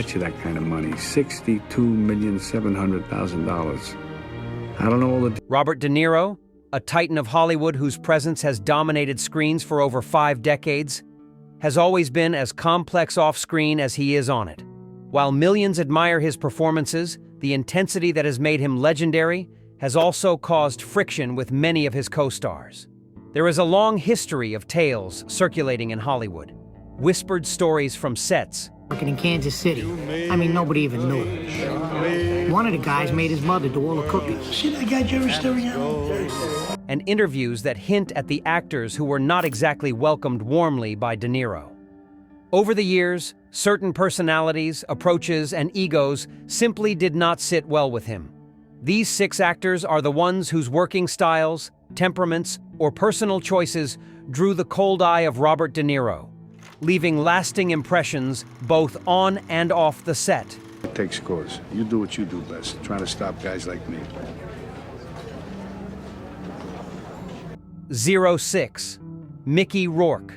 get you that kind of money. $62,700,000. I don't know all the... Robert De Niro, a titan of Hollywood whose presence has dominated screens for over 5 decades, has always been as complex off-screen as he is on it. While millions admire his performances, the intensity that has made him legendary has also caused friction with many of his co-stars. There is a long history of tales circulating in Hollywood, whispered stories from sets. Working in Kansas City. I mean, nobody even knew. One of the guys made his mother do all the cooking. See that guy Jerry staring out? And interviews that hint at the actors who were not exactly welcomed warmly by De Niro. Over the years, certain personalities, approaches, and egos simply did not sit well with him. These 6 actors are the ones whose working styles, temperaments, or personal choices drew the cold eye of Robert De Niro, leaving lasting impressions both on and off the set. Take scores. You do what you do best, trying to stop guys like me. 06. Mickey Rourke.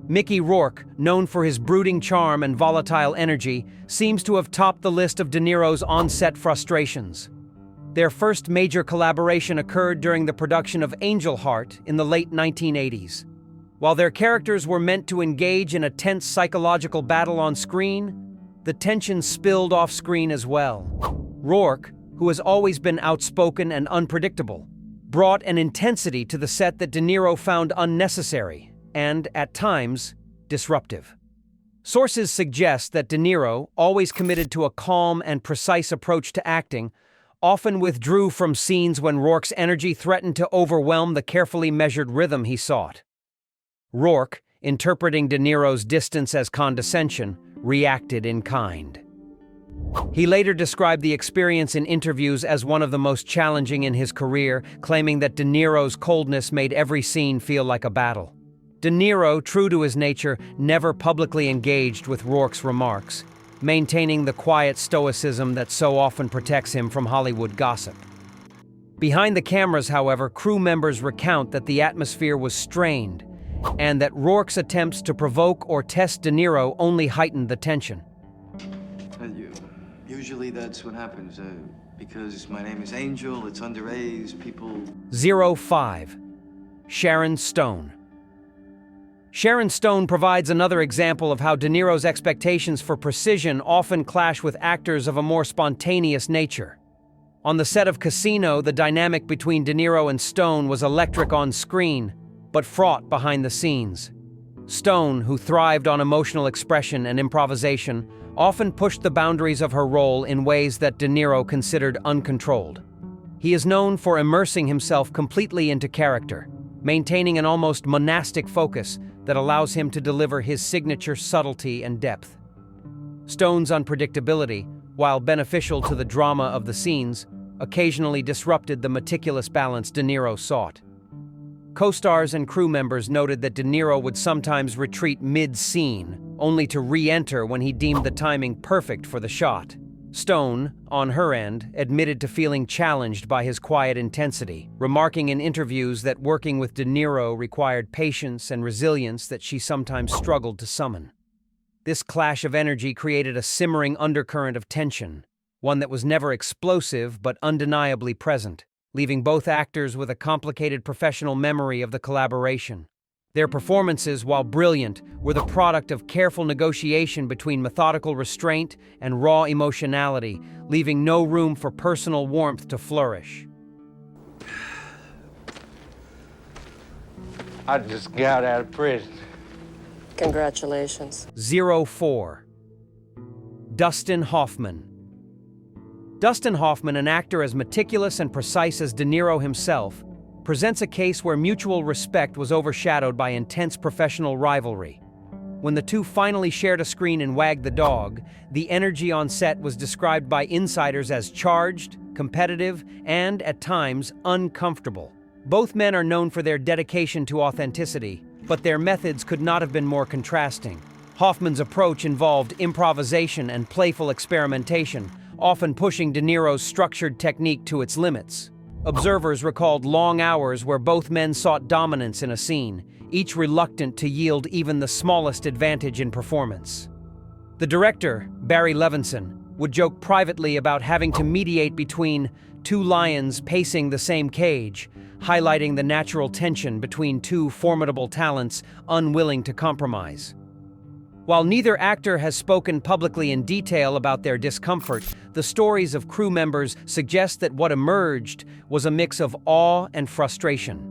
Mickey Rourke, known for his brooding charm and volatile energy, seems to have topped the list of De Niro's on-set frustrations. Their first major collaboration occurred during the production of Angel Heart in the late 1980s. While their characters were meant to engage in a tense psychological battle on screen, the tension spilled off-screen as well. Rourke, who has always been outspoken and unpredictable, brought an intensity to the set that De Niro found unnecessary and, at times, disruptive. Sources suggest that De Niro, always committed to a calm and precise approach to acting, often withdrew from scenes when Rourke's energy threatened to overwhelm the carefully measured rhythm he sought. Rourke, interpreting De Niro's distance as condescension, reacted in kind. He later described the experience in interviews as one of the most challenging in his career, claiming that De Niro's coldness made every scene feel like a battle. De Niro, true to his nature, never publicly engaged with Rourke's remarks, maintaining the quiet stoicism that so often protects him from Hollywood gossip. Behind the cameras, however, crew members recount that the atmosphere was strained, and that Rourke's attempts to provoke or test De Niro only heightened the tension. Usually that's what happens, because my name is Angel, it's underage, people... 05. Sharon Stone. Sharon Stone provides another example of how De Niro's expectations for precision often clash with actors of a more spontaneous nature. On the set of Casino, the dynamic between De Niro and Stone was electric on screen, but fraught behind the scenes. Stone, who thrived on emotional expression and improvisation, often pushed the boundaries of her role in ways that De Niro considered uncontrolled. He is known for immersing himself completely into character, maintaining an almost monastic focus that allows him to deliver his signature subtlety and depth. Stone's unpredictability, while beneficial to the drama of the scenes, occasionally disrupted the meticulous balance De Niro sought. Co-stars and crew members noted that De Niro would sometimes retreat mid-scene, only to re-enter when he deemed the timing perfect for the shot. Stone, on her end, admitted to feeling challenged by his quiet intensity, remarking in interviews that working with De Niro required patience and resilience that she sometimes struggled to summon. This clash of energy created a simmering undercurrent of tension, one that was never explosive but undeniably present, leaving both actors with a complicated professional memory of the collaboration. Their performances, while brilliant, were the product of careful negotiation between methodical restraint and raw emotionality, leaving no room for personal warmth to flourish. I just got out of prison. Congratulations. 04. Dustin Hoffman. Dustin Hoffman, an actor as meticulous and precise as De Niro himself, presents a case where mutual respect was overshadowed by intense professional rivalry. When the two finally shared a screen in Wag the Dog, the energy on set was described by insiders as charged, competitive, and, at times, uncomfortable. Both men are known for their dedication to authenticity, but their methods could not have been more contrasting. Hoffman's approach involved improvisation and playful experimentation, often pushing De Niro's structured technique to its limits. Observers recalled long hours where both men sought dominance in a scene, each reluctant to yield even the smallest advantage in performance. The director, Barry Levinson, would joke privately about having to mediate between two lions pacing the same cage, highlighting the natural tension between two formidable talents unwilling to compromise. While neither actor has spoken publicly in detail about their discomfort, the stories of crew members suggest that what emerged was a mix of awe and frustration.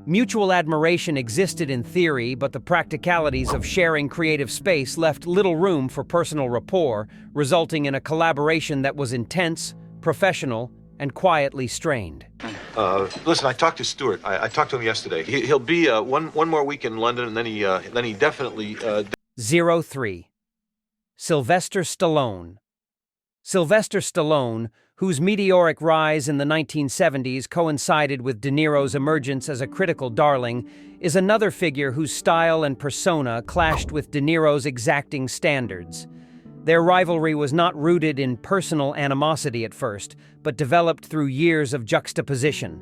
Mutual admiration existed in theory, but the practicalities of sharing creative space left little room for personal rapport, resulting in a collaboration that was intense, professional, and quietly strained. Listen, I talked to Stuart. I talked to him yesterday. He'll be one more week in London, and then he definitely. 03. Sylvester Stallone. Sylvester Stallone, whose meteoric rise in the 1970s coincided with De Niro's emergence as a critical darling, is another figure whose style and persona clashed with De Niro's exacting standards. Their rivalry was not rooted in personal animosity at first, but developed through years of juxtaposition.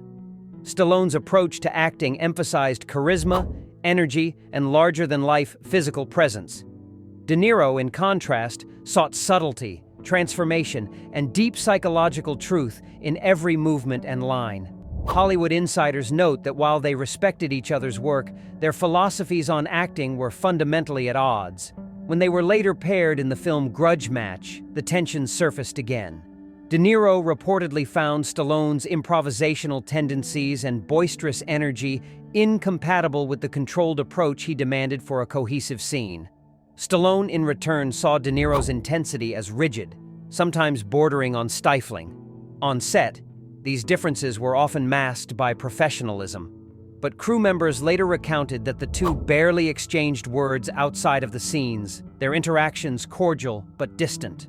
Stallone's approach to acting emphasized charisma, energy, and larger-than-life physical presence. De Niro, in contrast, sought subtlety, transformation, and deep psychological truth in every movement and line. Hollywood insiders note that while they respected each other's work, their philosophies on acting were fundamentally at odds. When they were later paired in the film Grudge Match, the tensions surfaced again. De Niro reportedly found Stallone's improvisational tendencies and boisterous energy incompatible with the controlled approach he demanded for a cohesive scene. Stallone, in return, saw De Niro's intensity as rigid, sometimes bordering on stifling. On set, these differences were often masked by professionalism, but crew members later recounted that the two barely exchanged words outside of the scenes, their interactions cordial but distant.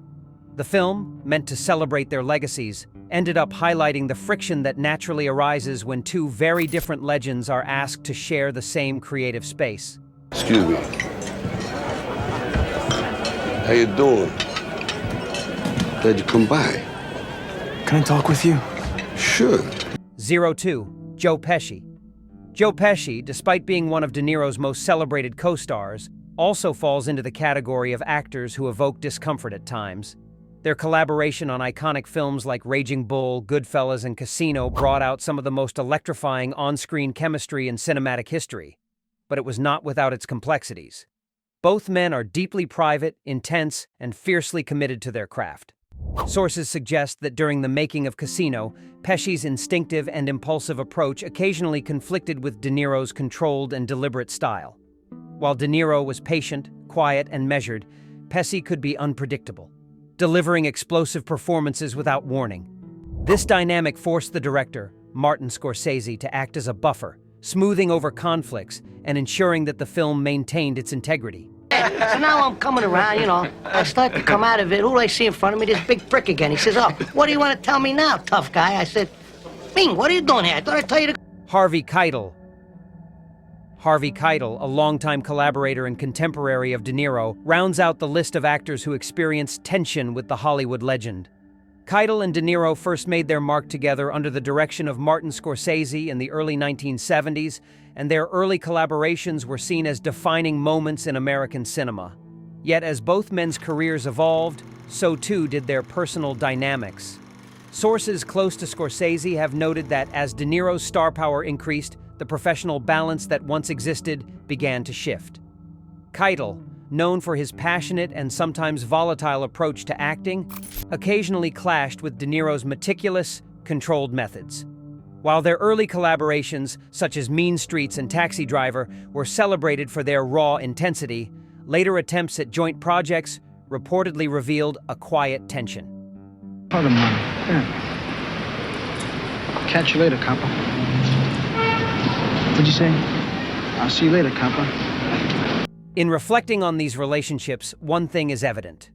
The film, meant to celebrate their legacies, ended up highlighting the friction that naturally arises when two very different legends are asked to share the same creative space. Excuse me. How you doing? Glad you come by. Can I talk with you? Sure. 02. Joe Pesci. Joe Pesci, despite being one of De Niro's most celebrated co-stars, also falls into the category of actors who evoke discomfort at times. Their collaboration on iconic films like Raging Bull, Goodfellas, and Casino brought out some of the most electrifying on-screen chemistry in cinematic history, but it was not without its complexities. Both men are deeply private, intense, and fiercely committed to their craft. Sources suggest that during the making of Casino, Pesci's instinctive and impulsive approach occasionally conflicted with De Niro's controlled and deliberate style. While De Niro was patient, quiet, and measured, Pesci could be unpredictable, delivering explosive performances without warning. This dynamic forced the director, Martin Scorsese, to act as a buffer, smoothing over conflicts and ensuring that the film maintained its integrity. So now I'm coming around, I start to come out of it. Who do I see in front of me? This big prick again. He says, "Oh, what do you want to tell me now, tough guy?" I said, "Ming, what are you doing here? I thought I'd tell you to..." Harvey Keitel. Harvey Keitel, a longtime collaborator and contemporary of De Niro, rounds out the list of actors who experienced tension with the Hollywood legend. Keitel and De Niro first made their mark together under the direction of Martin Scorsese in the early 1970s, and their early collaborations were seen as defining moments in American cinema. Yet as both men's careers evolved, so too did their personal dynamics. Sources close to Scorsese have noted that as De Niro's star power increased, the professional balance that once existed began to shift. Keitel, known for his passionate and sometimes volatile approach to acting, occasionally clashed with De Niro's meticulous, controlled methods. While their early collaborations, such as Mean Streets and Taxi Driver, were celebrated for their raw intensity, later attempts at joint projects reportedly revealed a quiet tension. Hold on, Mom. Catch you later, copper. What'd you say? I'll see you later, copper. In reflecting on these relationships, one thing is evident.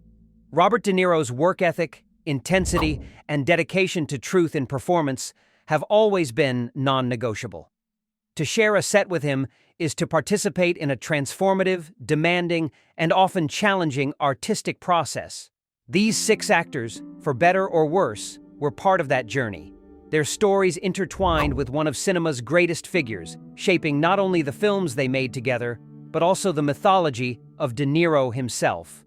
Robert De Niro's work ethic, intensity, and dedication to truth in performance have always been non-negotiable. To share a set with him is to participate in a transformative, demanding, and often challenging artistic process. These 6 actors, for better or worse, were part of that journey. Their stories intertwined with one of cinema's greatest figures, shaping not only the films they made together, but also the mythology of De Niro himself.